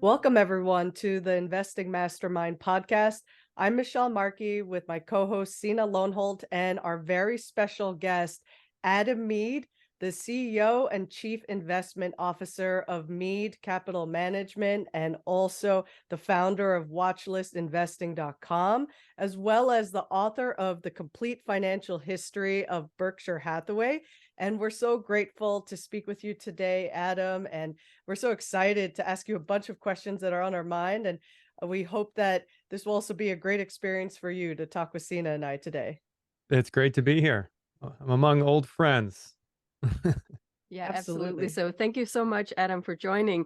Welcome, everyone, to the Investing Mastermind Podcast. I'm Michelle Markey with my co-host, Sina Lohnholt, and our very special guest, Adam Mead, the CEO and Chief Investment Officer of Mead Capital Management, and also the founder of WatchlistInvesting.com, as well as the author of The Complete Financial History of Berkshire Hathaway. And we're so grateful to speak with you today, Adam. And we're so excited to ask you a bunch of questions that are on our mind. And we hope that this will also be a great experience for you to talk with Sina and I today. It's great to be here. I'm among old friends. Yeah, absolutely. So thank you so much, Adam, for joining.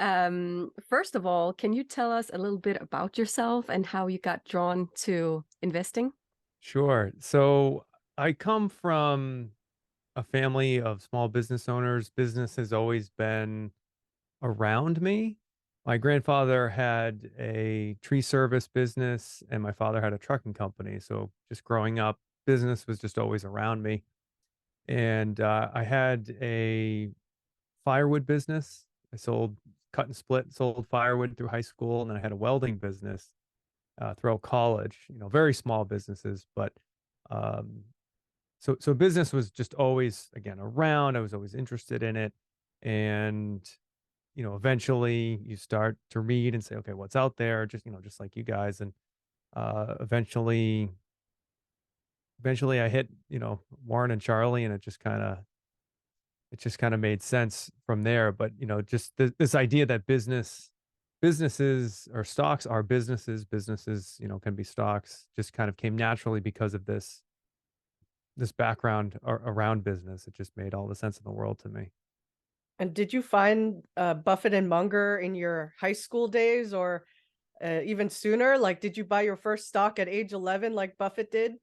First of all, can you tell us a little bit about yourself and how you got drawn to investing? Sure. So I come from a family of small business owners. Business has always been around me. My grandfather had a tree service business and my father had a trucking company. So just growing up, business was just always around me. And I had a firewood business. I sold cut and split, sold firewood through high school. And then I had a welding business throughout college, very small businesses. But um, so business was just always, again, around. I was always interested in it. And eventually you start to read and say, okay, what's out there? Just like you guys. And eventually I hit, Warren and Charlie, and it just kind of made sense from there. But, just this idea that businesses or stocks are businesses, can be stocks, just kind of came naturally because of this background around business. It just made all the sense in the world to me. And did you find Buffett and Munger in your high school days or even sooner? Like, did you buy your first stock at age 11 like Buffett did?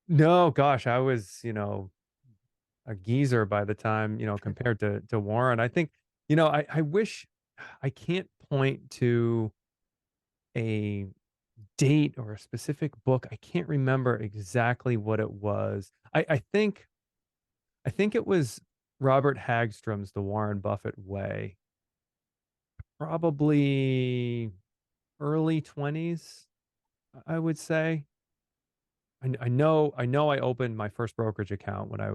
No, gosh, I was, a geezer by the time, compared to Warren. I think, I wish I can't point to a date or a specific book. I can't remember exactly what it was. I think it was Robert Hagstrom's The Warren Buffett Way, probably early 20s, I would say. I know I opened my first brokerage account when I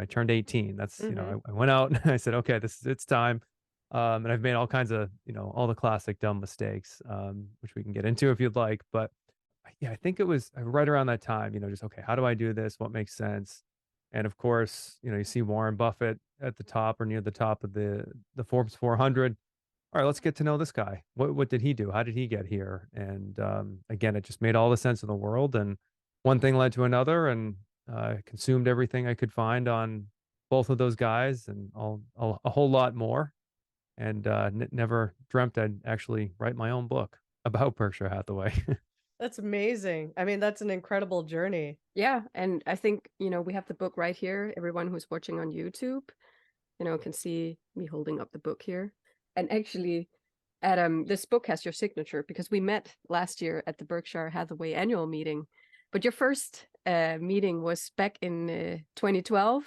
turned 18. That's, I went out and I said, okay, it's time. And I've made all kinds of, all the classic dumb mistakes, which we can get into if you'd like. But yeah, I think it was right around that time, just, okay, how do I do this? What makes sense? And of course, you see Warren Buffett at the top or near the top of the Forbes 400. All right, let's get to know this guy. What did he do? How did he get here? And again, it just made all the sense in the world. And one thing led to another, and consumed everything I could find on both of those guys, and a whole lot more. And never dreamt I'd actually write my own book about Berkshire Hathaway. That's amazing. I mean, that's an incredible journey. Yeah, and I think, we have the book right here. Everyone who's watching on YouTube, can see me holding up the book here. And actually, Adam, this book has your signature because we met last year at the Berkshire Hathaway annual meeting. But your first meeting was back in 2012.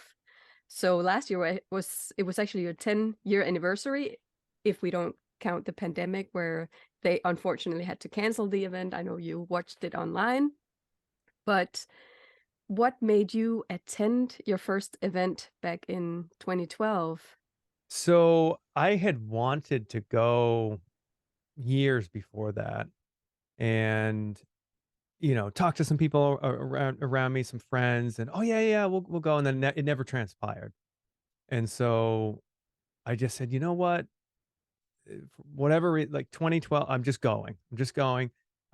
So last year it was actually your 10-year anniversary, if we don't count the pandemic where they unfortunately had to cancel the event. I know you watched it online. But what made you attend your first event back in 2012? So I had wanted to go years before that, and talk to some people around me, some friends, and oh yeah, we'll go, and then it never transpired. And so I just said, you know what, whatever, like 2012, I'm just going.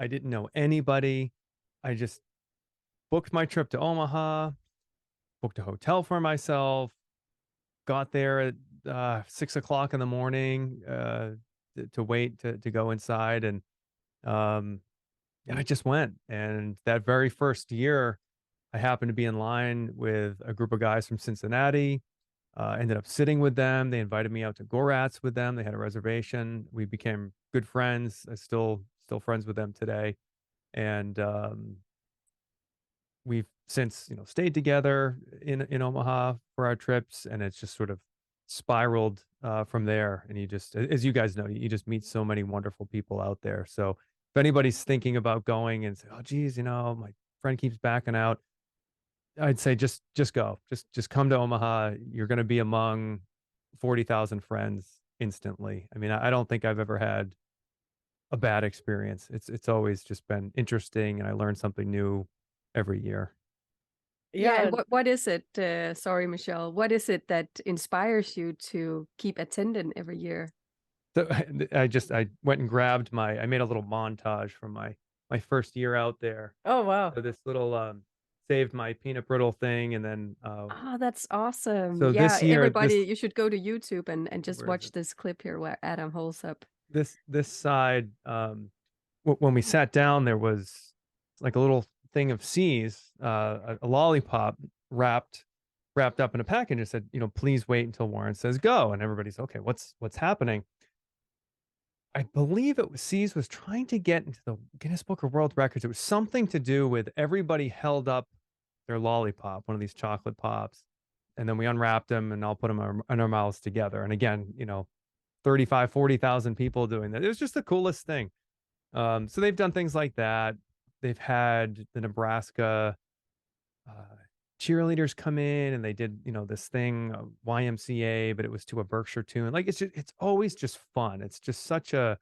I didn't know anybody. I just booked my trip to Omaha, booked a hotel for myself, got there at 6 o'clock in the morning to wait to go inside, and I just went. And that very first year, I happened to be in line with a group of guys from Cincinnati. Ended up sitting with them. They invited me out to Gorat's with them. They had a reservation. We became good friends. I still friends with them today. And we've since, stayed together in Omaha for our trips, and it's just sort of spiraled from there. And you just, as you guys know, you just meet so many wonderful people out there. So if anybody's thinking about going and say, "Oh, geez, my friend keeps backing out," I'd say just go. Just come to Omaha. You're going to be among 40,000 friends instantly. I mean, I don't think I've ever had a bad experience. It's always just been interesting, and I learn something new every year. Yeah, Yeah. and what is it, sorry, Michelle, what is it that inspires you to keep attending every year? So I went and grabbed I made a little montage from my first year out there. Oh, wow. So this little saved my peanut brittle thing, and then Oh, that's awesome. so Yeah, this year everybody, you should go to YouTube and just where is watch it? this clip here where Adam holds up. This side, when we sat down, there was like a little thing of C's, a lollipop wrapped up in a package, and said, "Please wait until Warren says go." And everybody's okay. What's happening? I believe it was C's was trying to get into the Guinness Book of World Records. It was something to do with everybody held up their lollipop, one of these chocolate pops, and then we unwrapped them and all put them in our mouths together. And again, 35, 40,000 people doing that. It was just the coolest thing. So they've done things like that. They've had the Nebraska uh, cheerleaders come in, and they did, this thing, YMCA, but it was to a Berkshire tune. Like it's always just fun. It's just such I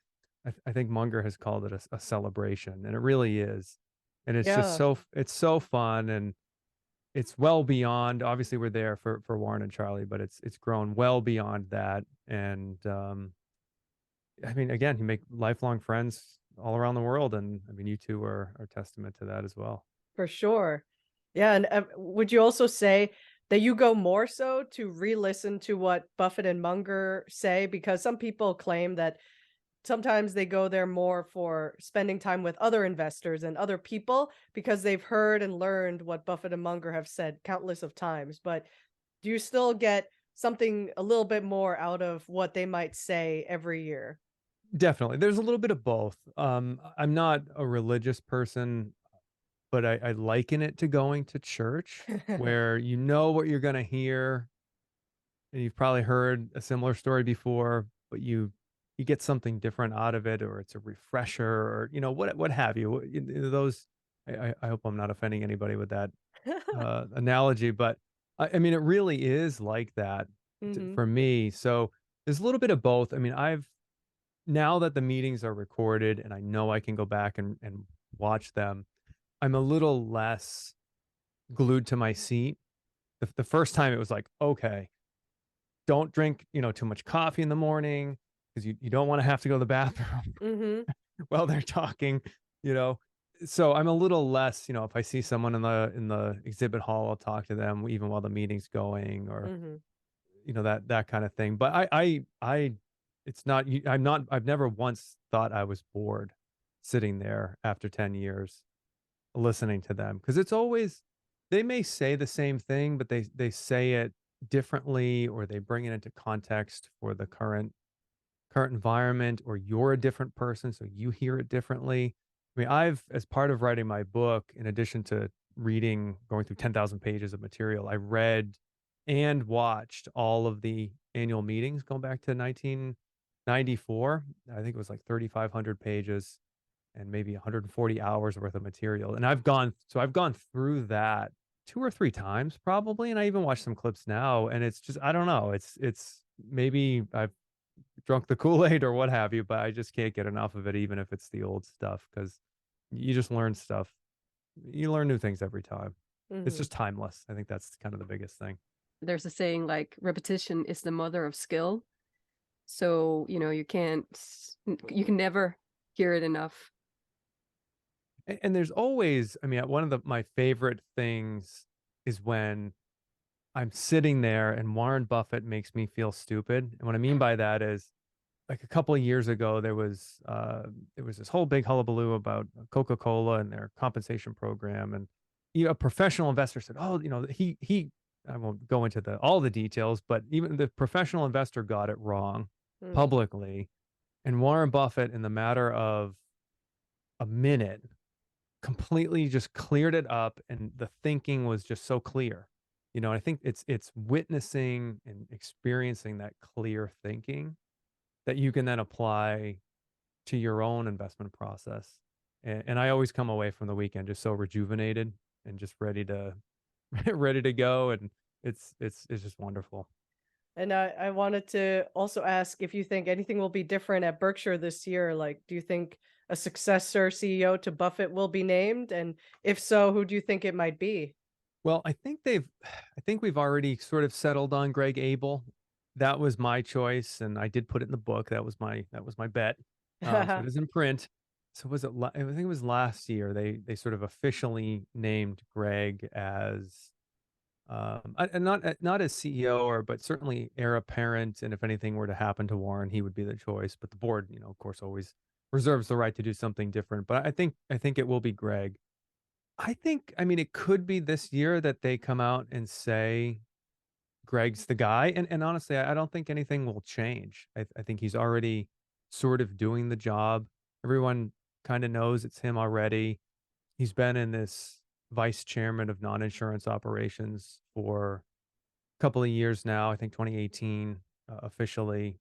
think Munger has called it a celebration, and it really is. And it's just Yeah, it's so fun, and it's well beyond. Obviously, we're there for Warren and Charlie, but it's grown well beyond that. And I mean, again, you make lifelong friends all around the world, and I mean, you two are testament to that as well. for sure. Yeah, and would you also say that you go more so to re-listen to what Buffett and Munger say? Because some people claim that sometimes they go there more for spending time with other investors and other people because they've heard and learned what Buffett and Munger have said countless of times. But do you still get something a little bit more out of what they might say every year? Definitely, there's a little bit of both. I'm not a religious person, but I liken it to going to church, where you know what you're going to hear, and you've probably heard a similar story before, but you get something different out of it, or it's a refresher, or what have you. Those, I hope I'm not offending anybody with that analogy, but I mean, it really is like that Hmm. for me. So there's a little bit of both. I mean, now that the meetings are recorded and I know I can go back and watch them, I'm a little less glued to my seat. The first time it was like, okay, don't drink, too much coffee in the morning, because you don't want to have to go to the bathroom Hmm. while they're talking, you know. So I'm a little less, if I see someone in the exhibit hall, I'll talk to them even while the meeting's going, or Hmm. that kind of thing. But it's not, I've never once thought I was bored sitting there after 10 years listening to them, because it's always, they may say the same thing, but they say it differently, or they bring it into context for the current environment, or you're a different person, so you hear it differently. I mean, as part of writing my book, in addition to going through 10,000 pages of material, I read and watched all of the annual meetings going back to 1994. I think it was like 3,500 pages and maybe 140 hours worth of material. And I've gone through that two or three times probably. And I even watch some clips now, and it's just, I don't know. It's maybe I've drunk the Kool-Aid or what have you, but I just can't get enough of it, even if it's the old stuff, because you just learn stuff. You learn new things every time. It's Hmm. just timeless. I think that's kind of the biggest thing. There's a saying like repetition is the mother of skill. So, you you can never hear it enough. And there's always, I mean, one of my favorite things is when I'm sitting there and Warren Buffett makes me feel stupid. And what I mean by that is, like, a couple of years ago, there was this whole big hullabaloo about Coca-Cola and their compensation program. And a professional investor said, "Oh, he I won't go into all the details, but even the professional investor got it wrong Hmm. publicly." And Warren Buffett, in the matter of a minute, completely just cleared it up, and the thinking was just so clear. I think it's witnessing and experiencing that clear thinking that you can then apply to your own investment process. And I always come away from the weekend just so rejuvenated and just ready to ready to go. And it's just wonderful. And I wanted to also ask if you think anything will be different at Berkshire this year. Like, do you think a successor CEO to Buffett will be named? And if so, who do you think it might be? Well, I think we've already sort of settled on Greg Abel. That was my choice, and I did put it in the book. That was my bet. So it is in print. So was it? I think it was last year. They sort of officially named Greg as and not as CEO, but certainly heir apparent. And if anything were to happen to Warren, he would be the choice. But the board, of course, always reserves the right to do something different. But I think it will be Greg. I mean, it could be this year that they come out and say Greg's the guy. And honestly, I don't think anything will change. I think he's already sort of doing the job. Everyone kind of knows it's him already. He's been in this vice chairman of non-insurance operations for a couple of years now. I think 2018 officially.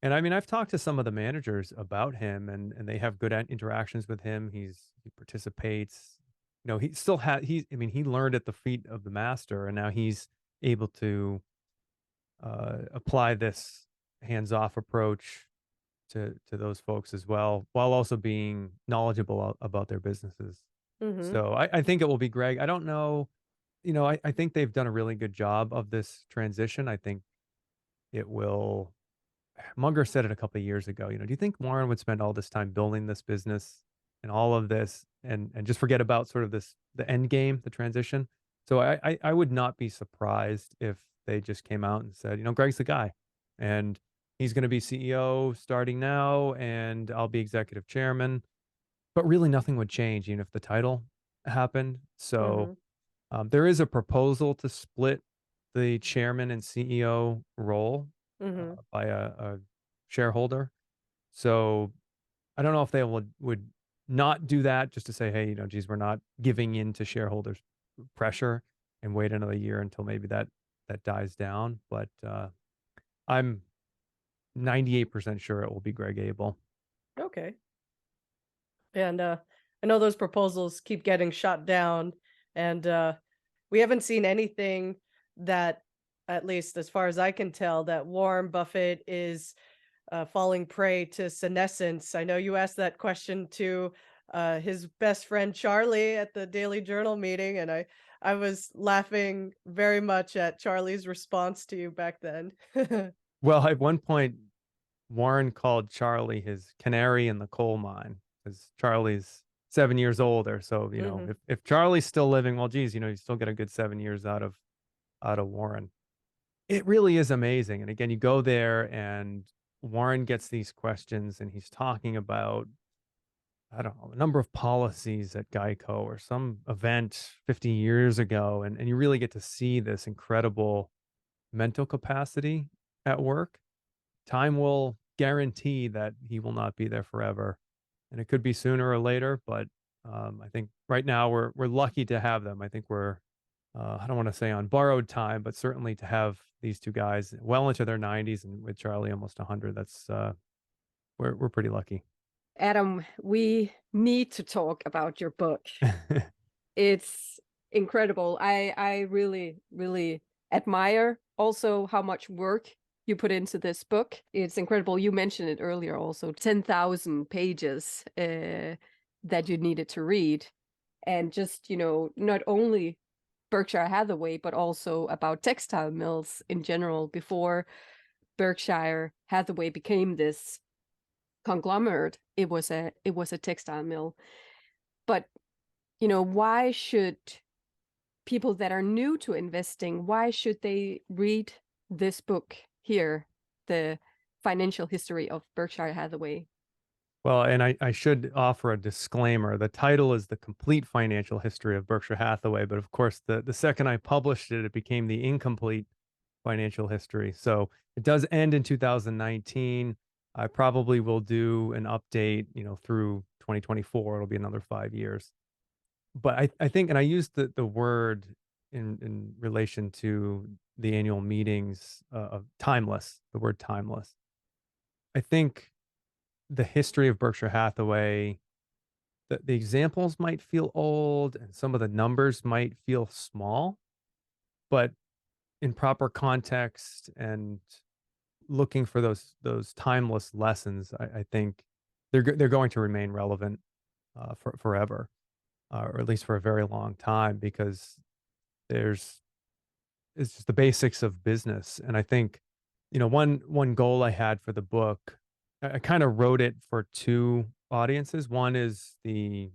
And I mean, I've talked to some of the managers about him, and they have good interactions with him. He participates. He still had I mean, he learned at the feet of the master, and now he's able to apply this hands-off approach to those folks as well, while also being knowledgeable about their businesses. Hmm. So I think it will be Greg. I don't know. I think they've done a really good job of this transition. I think it will. Munger said it a couple of years ago. Do you think Warren would spend all this time building this business and all of this and just forget about sort of the end game, the transition? So I would not be surprised if they just came out and said, Greg's the guy, and he's going to be CEO starting now, and I'll be executive chairman. But really, nothing would change, even if the title happened. So Hmm. there is a proposal to split the chairman and CEO role Hmm. by a shareholder. So I don't know if they would not do that just to say, hey, geez, we're not giving in to shareholders' pressure and wait another year until maybe that dies down. But I'm 98% sure it will be Greg Abel. Okay. And I know those proposals keep getting shot down, and we haven't seen anything that, at least as far as I can tell, that Warren Buffett is falling prey to senescence. I know you asked that question to his best friend Charlie at the Daily Journal meeting, and I was laughing very much at Charlie's response to you back then. Well, at one point, Warren called Charlie his canary in the coal mine because Charlie's 7 years older. So, Hmm. if Charlie's still living, well, geez, you still get a good 7 years out of Warren. It really is amazing. And again, you go there and Warren gets these questions and he's talking about, I don't know, a number of policies at Geico or some event 50 years ago. And you really get to see this incredible mental capacity at work. Time will guarantee that he will not be there forever. And it could be sooner or later, but I think right now we're lucky to have them. I think we're I don't want to say on borrowed time, but certainly to have these two guys well into their 90s and with Charlie almost 100, that's we're pretty lucky. Adam, we need to talk about your book. It's incredible. I really, really admire also how much work you put into this book. It's incredible. You mentioned it earlier also, 10,000 pages that you needed to read. And just, not only Berkshire Hathaway, but also about textile mills in general before Berkshire Hathaway became this conglomerate. It was a textile mill. But why should people that are new to investing, why should they read this book here, The Financial History of Berkshire Hathaway? Well, and I should offer a disclaimer. The title is The Complete Financial History of Berkshire Hathaway, but of course, the second I published it, it became The Incomplete Financial History. So it does end in 2019. I probably will do an update, through 2024. It'll be another 5 years. but I think, and I used the word in relation to the annual meetings of timeless, the word timeless. I think the history of Berkshire Hathaway, the examples might feel old and some of the numbers might feel small, but in proper context and looking for those timeless lessons, I think they're going to remain relevant for forever, or at least for a very long time, because there's it's just the basics of business. And I think, one goal I had for the book, I kind of wrote it for two audiences. One is the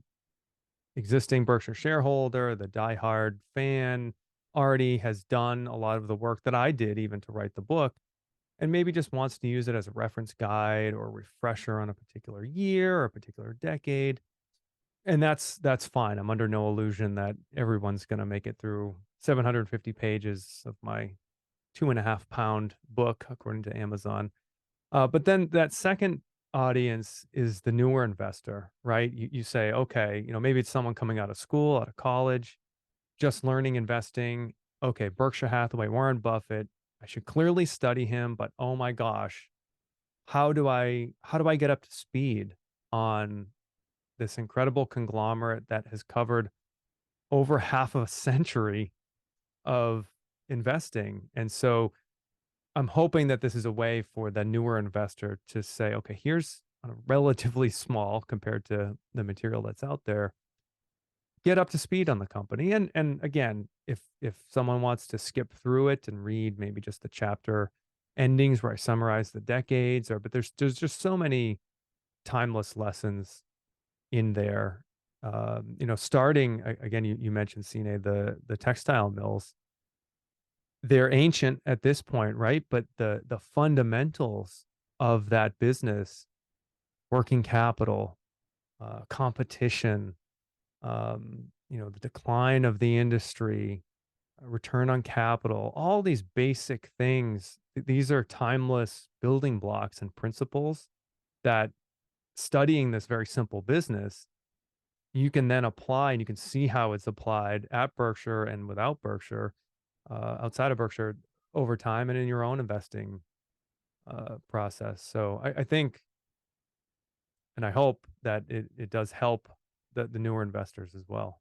existing Berkshire shareholder, the diehard fan, already has done a lot of the work that I did even to write the book, and maybe just wants to use it as a reference guide or refresher on a particular year or a particular decade. And that's fine. I'm under no illusion that everyone's going to make it through 750 pages of my 2.5 pound book, according to Amazon. But then that second audience is the newer investor, right? You say, okay, maybe it's someone coming out of school, out of college, just learning investing. Okay, Berkshire Hathaway, Warren Buffett. I should clearly study him, but oh my gosh, how do I get up to speed on this incredible conglomerate that has covered over half a century of investing? And so I'm hoping that this is a way for the newer investor to say, okay, here's a relatively small compared to the material that's out there. Get up to speed on the company. And again, if someone wants to skip through it and read maybe just the chapter endings where I summarize the decades, but there's just so many timeless lessons in there. Starting again, you mentioned Sine, the textile mills. They're ancient at this point, right? But the fundamentals of that business, working capital, competition, the decline of the industry, return on capital, all these basic things, these are timeless building blocks and principles that, studying this very simple business, you can then apply, and you can see how it's applied at Berkshire and without Berkshire, outside of Berkshire, over time and in your own investing process. So I think, and I hope that it does help the newer investors as well.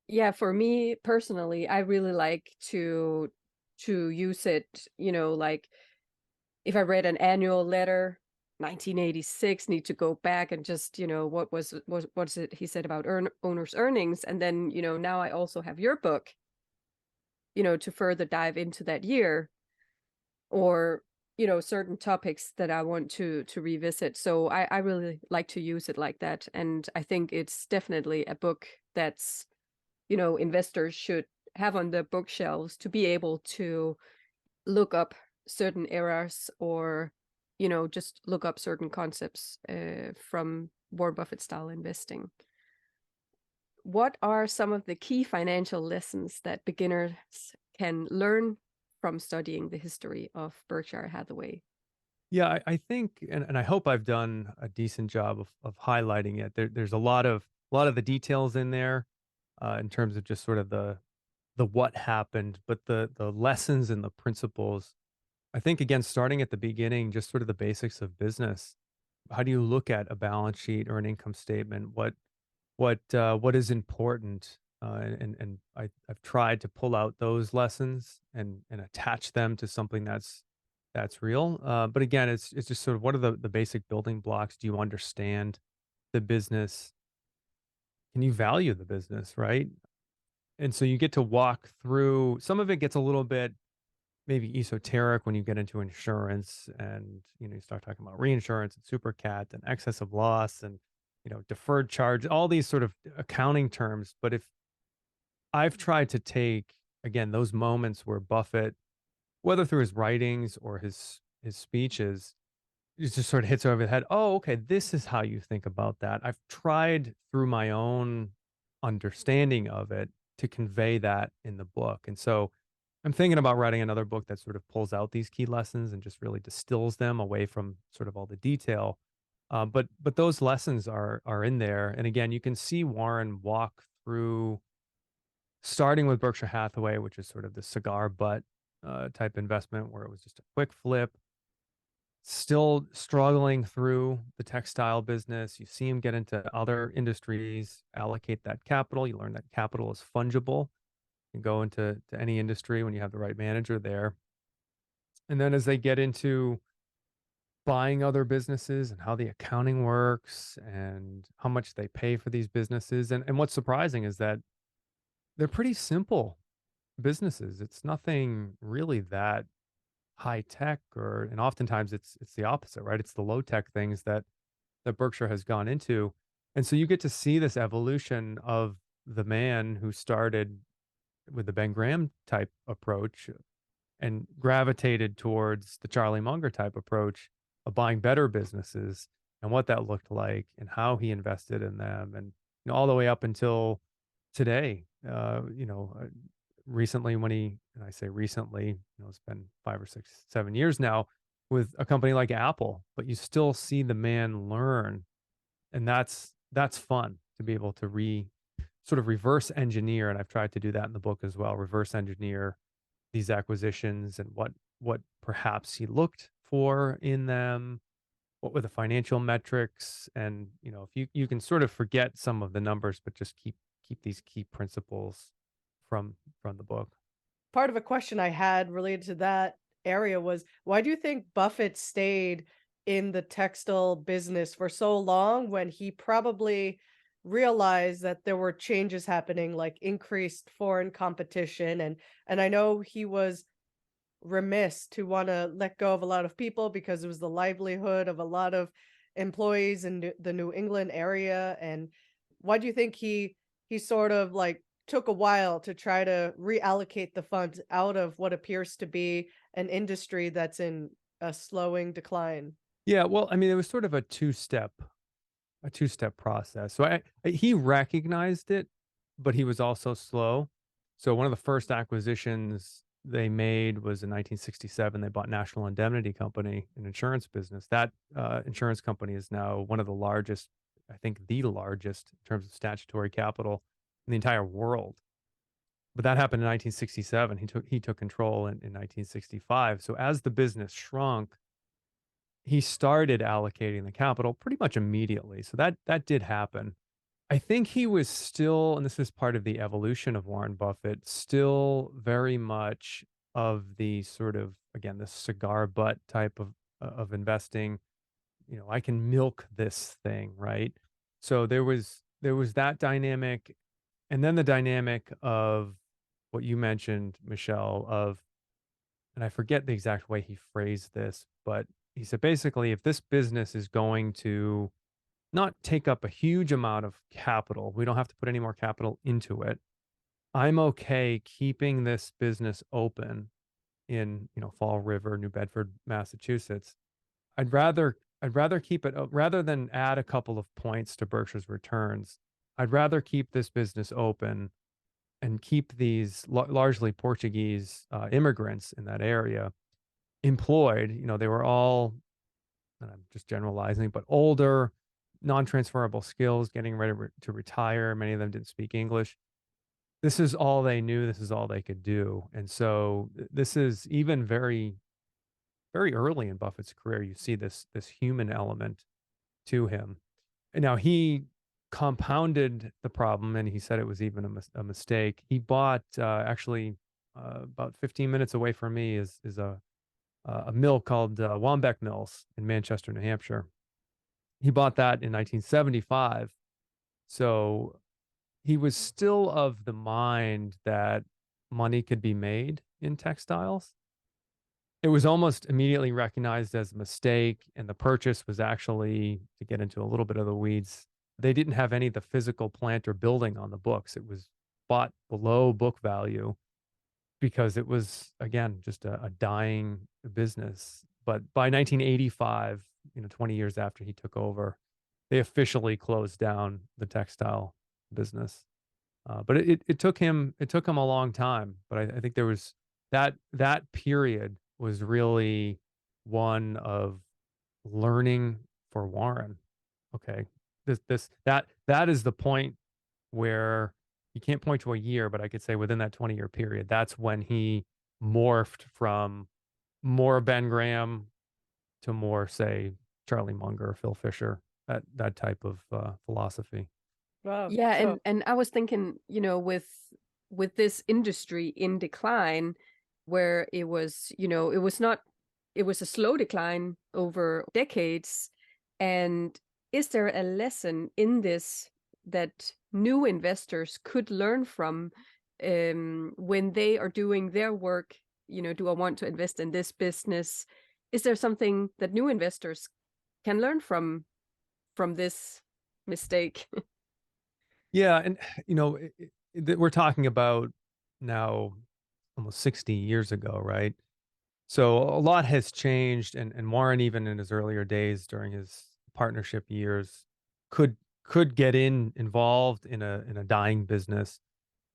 Yeah, for me personally, I really like to use it, like if I read an annual letter, 1986, need to go back and just, what's it he said about owners' earnings. And then, now I also have your book, to further dive into that year, or, certain topics that I want to revisit. So I really like to use it like that. And I think it's definitely a book that's, investors should have on their bookshelves to be able to look up certain eras, or just look up certain concepts from Warren Buffett style investing. What are some of the key financial lessons that beginners can learn from studying the history of Berkshire Hathaway? Yeah, I think, and I hope I've done a decent job of highlighting it. There's a lot of the details in there, in terms of just sort of the what happened, but the lessons and the principles. I think, again, starting at the beginning, just sort of the basics of business. How do you look at a balance sheet or an income statement? What is important? And I've tried to pull out those lessons and attach them to something that's real. But again, it's just sort of, what are the basic building blocks? Do you understand the business? Can you value the business, right? And so you get to walk through. Some of it gets a little bit maybe esoteric when you get into insurance, and you start talking about reinsurance and super cat and excess of loss and deferred charge, all these sort of accounting terms. But if I've tried to take, again, those moments where Buffett, whether through his writings or his speeches, it just sort of hits over the head. Oh, okay, this is how you think about that. I've tried through my own understanding of it to convey that in the book. And so I'm thinking about writing another book that sort of pulls out these key lessons and just really distills them away from sort of all the detail. But those lessons are in there. And again, you can see Warren walk through starting with Berkshire Hathaway, which is sort of the cigar butt type investment where it was just a quick flip, still struggling through the textile business. You see him get into other industries, allocate that capital. You learn that capital is fungible. You can go into any industry when you have the right manager there. And then as they get into buying other businesses and how the accounting works and how much they pay for these businesses. And what's surprising is that they're pretty simple businesses. It's nothing really that high tech and oftentimes it's the opposite, right? It's the low tech things that Berkshire has gone into. And so you get to see this evolution of the man who started with the Ben Graham type approach and gravitated towards the Charlie Munger type approach of buying better businesses and what that looked like and how he invested in them. And all the way up until today, recently and I say recently, it's been 5 or 6, 7 years now with a company like Apple, but you still see the man learn. And that's fun to be able to sort of reverse engineer. And I've tried to do that in the book as well, reverse engineer these acquisitions and what perhaps he looked for in them, what were the financial metrics. And, if you can sort of forget some of the numbers, but just keep these key principles from the book. Part of a question I had related to that area was, why do you think Buffett stayed in the textile business for so long when he probably realized that there were changes happening, like increased foreign competition? And I know he was remiss to want to let go of a lot of people because it was the livelihood of a lot of employees in the New England area. And why do you think he sort of like took a while to try to reallocate the funds out of what appears to be an industry that's in a slowing decline? Yeah, well, I mean, it was sort of a two-step process. So he recognized it, but he was also slow. So one of the first acquisitions they made was in 1967. They bought National Indemnity Company, an insurance business. That insurance company is now one of the largest, I think the largest in terms of statutory capital in the entire world. But that happened in 1967. He took control in 1965. So as the business shrunk, he started allocating the capital pretty much immediately. So that did happen. I think he was still, and this was part of the evolution of Warren Buffett, still very much of the sort of, again, the cigar butt type of investing. I can milk this thing, right? So there was that dynamic, and then the dynamic of what you mentioned, Michelle, and I forget the exact way he phrased this, but he said basically, if this business is going to not take up a huge amount of capital, we don't have to put any more capital into it. I'm okay keeping this business open in, Fall River, New Bedford, Massachusetts. I'd rather keep it rather than add a couple of points to Berkshire's returns. I'd rather keep this business open and keep these largely Portuguese immigrants in that area employed. They were all, and I'm just generalizing, but older, non-transferable skills, getting ready to retire. Many of them didn't speak English. This is all they knew. This is all they could do. And so this is even very, very early in Buffett's career. You see this human element to him. And now he compounded the problem, and he said it was even a mistake. He bought actually about 15 minutes away from me is a mill called Wambeck Mills in Manchester, New Hampshire. He bought that in 1975. So he was still of the mind that money could be made in textiles. It was almost immediately recognized as a mistake, and the purchase was actually, to get into a little bit of the weeds, they didn't have any of the physical plant or building on the books. It was bought below book value because it was, again, just a dying business. But by 1985, 20 years after he took over, they officially closed down the textile business. But it took him a long time. But I think there was that period was really one of learning for Warren. Okay, that is the point where you can't point to a year, but I could say within that 20-year period, that's when he morphed from more Ben Graham to more, say, Charlie Munger, Phil Fisher, that type of philosophy. Wow. Yeah, So and I was thinking, with this industry in decline, where it was, it was a slow decline over decades. And is there a lesson in this that new investors could learn from, when they are doing their work? Do I want to invest in this business? Is there something that new investors can learn from this mistake? Yeah, and we're talking about now almost 60 years ago, right? So a lot has changed, and Warren, even in his earlier days during his partnership years, could get involved in a dying business,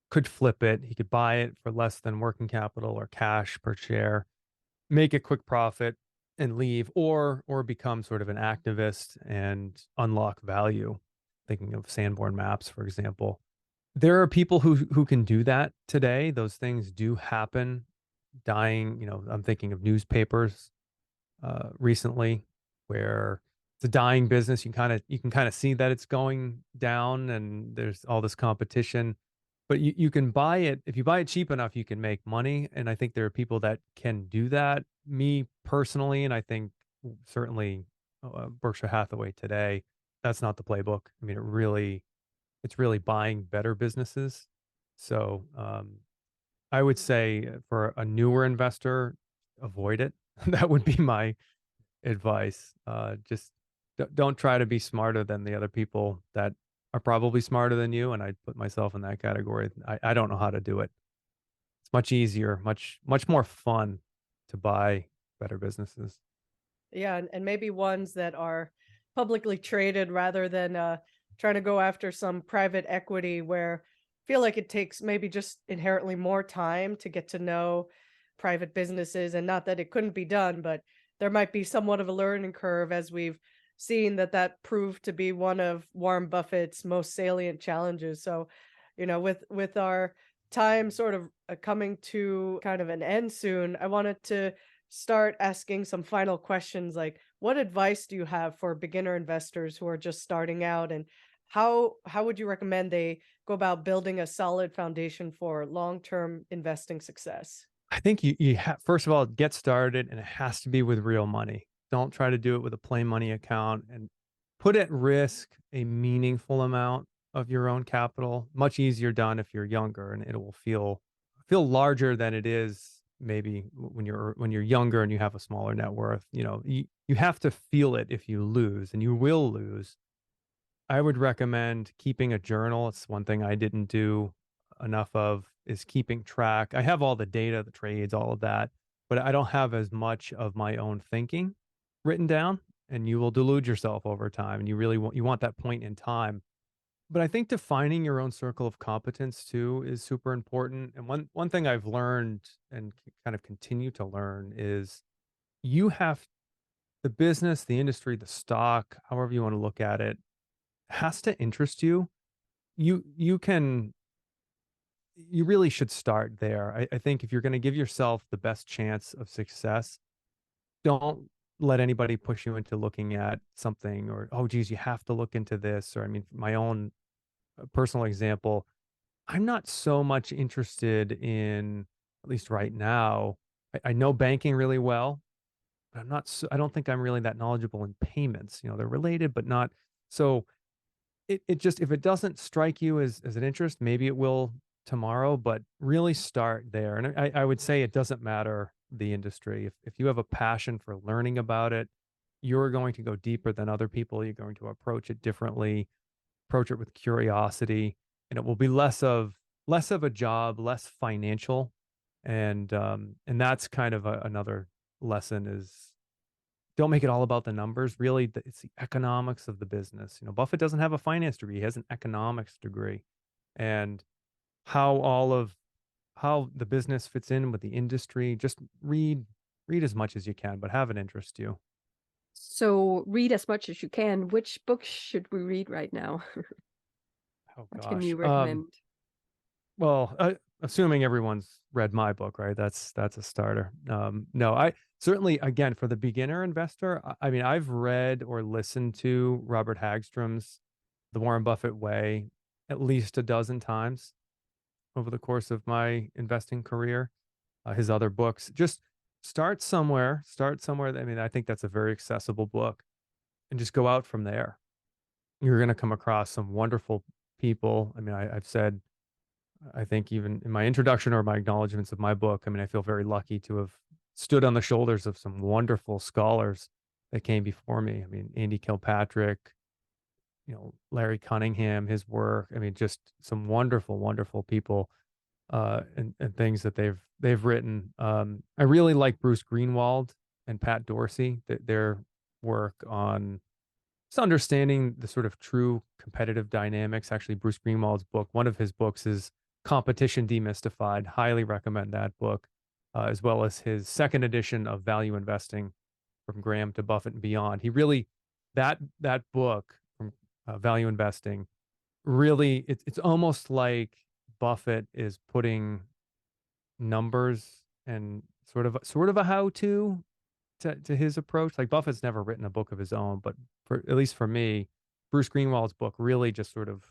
could flip it. He could buy it for less than working capital or cash per share, make a quick profit and leave, or become sort of an activist and unlock value. Thinking of Sanborn Maps, for example. There are people who can do that today. Those things do happen. Dying, I'm thinking of newspapers recently, where it's a dying business. You can kind of see that it's going down, and there's all this competition. But you can buy it. If you buy it cheap enough, you can make money. And I think there are people that can do that. Me personally, and I think certainly Berkshire Hathaway today, that's not the playbook. I mean, it's really buying better businesses. So I would say for a newer investor, avoid it. That would be my advice. Just don't try to be smarter than the other people that are probably smarter than you. And I put myself in that category. I don't know how to do it. It's much easier, much more fun to buy better businesses. yeah, and maybe ones that are publicly traded rather than trying to go after some private equity where I feel like it takes maybe just inherently more time to get to know private businesses. And not that it couldn't be done, but there might be somewhat of a learning curve, as we've seen that proved to be one of Warren Buffett's most salient challenges. So, with our time sort of coming to kind of an end soon, I wanted to start asking some final questions, like what advice do you have for beginner investors who are just starting out, and how would you recommend they go about building a solid foundation for long-term investing success? I think first of all, get started, and it has to be with real money. Don't try to do it with a plain money account, and put at risk a meaningful amount of your own capital. Much easier done if you're younger, and it will feel larger than it is maybe when you're younger and you have a smaller net worth. You have to feel it if you lose, and you will lose. I would recommend keeping a journal. It's one thing I didn't do enough of, is keeping track. I have all the data, the trades, all of that, but I don't have as much of my own thinking written down, and you will delude yourself over time, and you want that point in time. But I think defining your own circle of competence too is super important. And one thing I've learned and kind of continue to learn is you have the business, the industry, the stock, however you want to look at it, has to interest you. You can you really should start there. I think if you're going to give yourself the best chance of success, don't let anybody push you into looking at something, or, oh, geez, you have to look into this. Or, I mean, my own personal example, I'm not so much interested in, at least right now, I know banking really well, but I don't think I'm really that knowledgeable in payments. They're related, but not. So it just, if it doesn't strike you as an interest, maybe it will tomorrow, but really start there. And I would say it doesn't matter the industry. If you have a passion for learning about it, you're going to go deeper than other people. You're going to approach it differently, approach it with curiosity, and it will be less of a job, less financial. And that's kind of another lesson, is don't make it all about the numbers. Really, it's the economics of the business. Buffett doesn't have a finance degree; he has an economics degree, and how the business fits in with the industry. Just read as much as you can, but have it interest you. So read as much as you can. Which books should we read right now? Oh What can gosh, you recommend? Well, assuming everyone's read my book, right? That's a starter. No, I certainly, again, for the beginner investor, I mean, I've read or listened to Robert Hagstrom's The Warren Buffett Way at least a dozen times over the course of my investing career. His other books, just start somewhere. Start somewhere. I mean, I think that's a very accessible book, and just go out from there. You're going to come across some wonderful people. I mean, I've said, I think even in my introduction or my acknowledgments of my book, I mean, I feel very lucky to have stood on the shoulders of some wonderful scholars that came before me. I mean, Andy Kilpatrick, Larry Cunningham, his work. I mean, just some wonderful, wonderful people, and things that they've written. I really like Bruce Greenwald and Pat Dorsey, their work on just understanding the sort of true competitive dynamics. Actually, Bruce Greenwald's book, one of his books is Competition Demystified. Highly recommend that book, as well as his second edition of Value Investing, From Graham to Buffett and Beyond. He really, that book from Value Investing, really, it's almost like Buffett is putting numbers and sort of a how-to to his approach. Like, Buffett's never written a book of his own, but at least for me, Bruce Greenwald's book really just sort of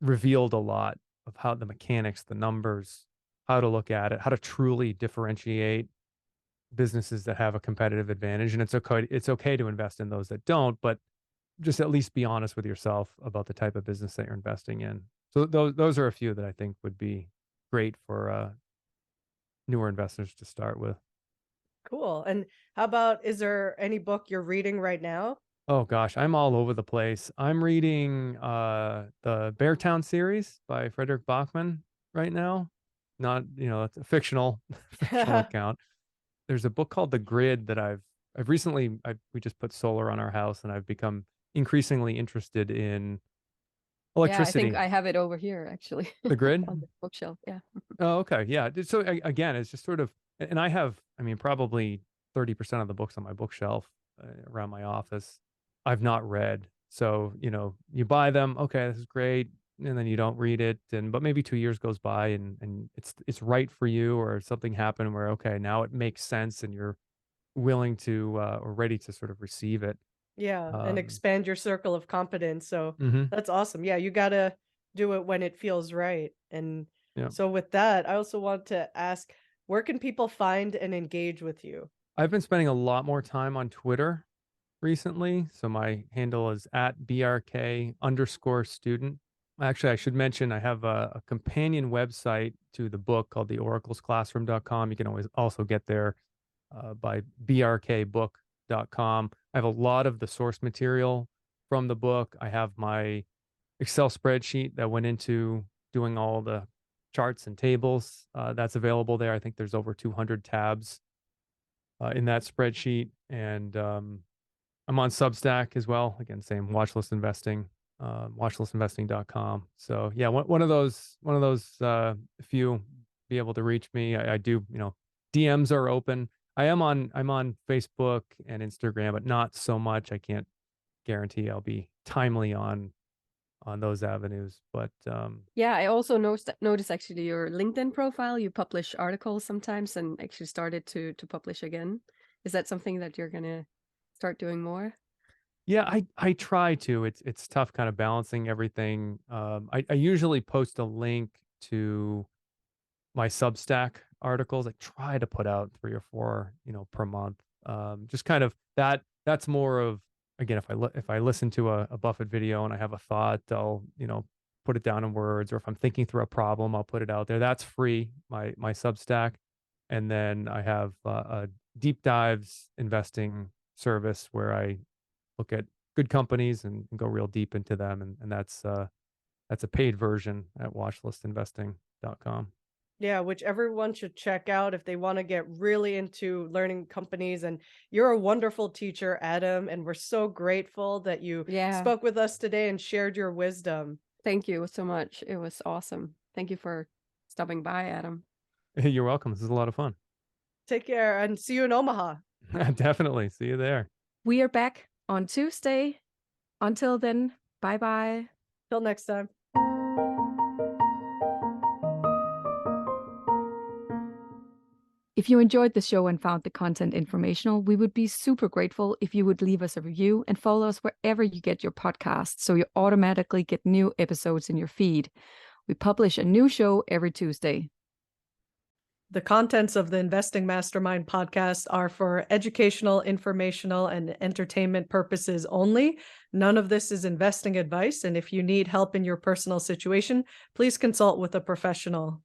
revealed a lot of how the mechanics, the numbers, how to look at it, how to truly differentiate businesses that have a competitive advantage. And it's okay to invest in those that don't, but just at least be honest with yourself about the type of business that you're investing in. So those are a few that I think would be great for newer investors to start with. Cool. And how about, is there any book you're reading right now? Oh gosh, I'm all over the place. I'm reading the Beartown series by Frederick Bachman right now. Not, it's a fictional fictional account. There's a book called The Grid that we just put solar on our house, and I've become increasingly interested in Yeah, I electricity. think I have it over here actually The Grid? on the bookshelf. Yeah. Oh, okay. Yeah. So again, it's just sort of, and I have, I mean, probably 30% of the books on my bookshelf around my office I've not read. So, you buy them, okay, this is great, and then you don't read it, but maybe 2 years goes by and it's right for you, or something happened where, okay, now it makes sense and you're willing to or ready to sort of receive it. Yeah, and Um, expand your circle of competence. So mhm, that's awesome. Yeah, you gotta do it when it feels right. And yeah. so with that, I also want to ask, where can people find and engage with you? I've been spending a lot more time on Twitter recently. So my handle is at BRK_student. Actually, I should mention I have a companion website to the book called the oraclesclassroom.com. You can always also get there by brkbook.com. I have a lot of the source material from the book. I have my Excel spreadsheet that went into doing all the charts and tables. That's available there. I think there's over 200 tabs in that spreadsheet. And I'm on Substack as well. Again, same watchlist investing, watchlistinvesting.com. So yeah, one of those, if you be able to reach me, I do, DMs are open. I'm on Facebook and Instagram, but not so much. I can't guarantee I'll be timely on those avenues, but Yeah, I also noticed actually your LinkedIn profile. You publish articles sometimes and actually started to publish again. Is that something that you're gonna start doing more? yeah, I try to. It's tough kind of balancing everything. I usually post a link to my Substack articles. I try to put out 3 or 4, per month. Just kind of that's more of, again, if I listen to a Buffett video and I have a thought, I'll, put it down in words, or if I'm thinking through a problem, I'll put it out there. That's free, my Substack. And then I have a deep dives investing service where I look at good companies and go real deep into them. And that's a paid version at watchlistinvesting.com. Yeah, which everyone should check out if they want to get really into learning companies. And you're a wonderful teacher, Adam, and we're so grateful that you Yeah, spoke with us today and shared your wisdom. thank you so much. It was awesome. Thank you for stopping by, Adam. You're welcome. This is a lot of fun. Take care and see you in Omaha. Definitely. See you there. We are back on Tuesday. Until then, bye bye. Till next time. If you enjoyed the show and found the content informational, we would be super grateful if you would leave us a review and follow us wherever you get your podcasts so you automatically get new episodes in your feed. We publish a new show every Tuesday. The contents of the Investing Mastermind podcast are for educational, informational, and entertainment purposes only. None of this is investing advice, and if you need help in your personal situation, please consult with a professional.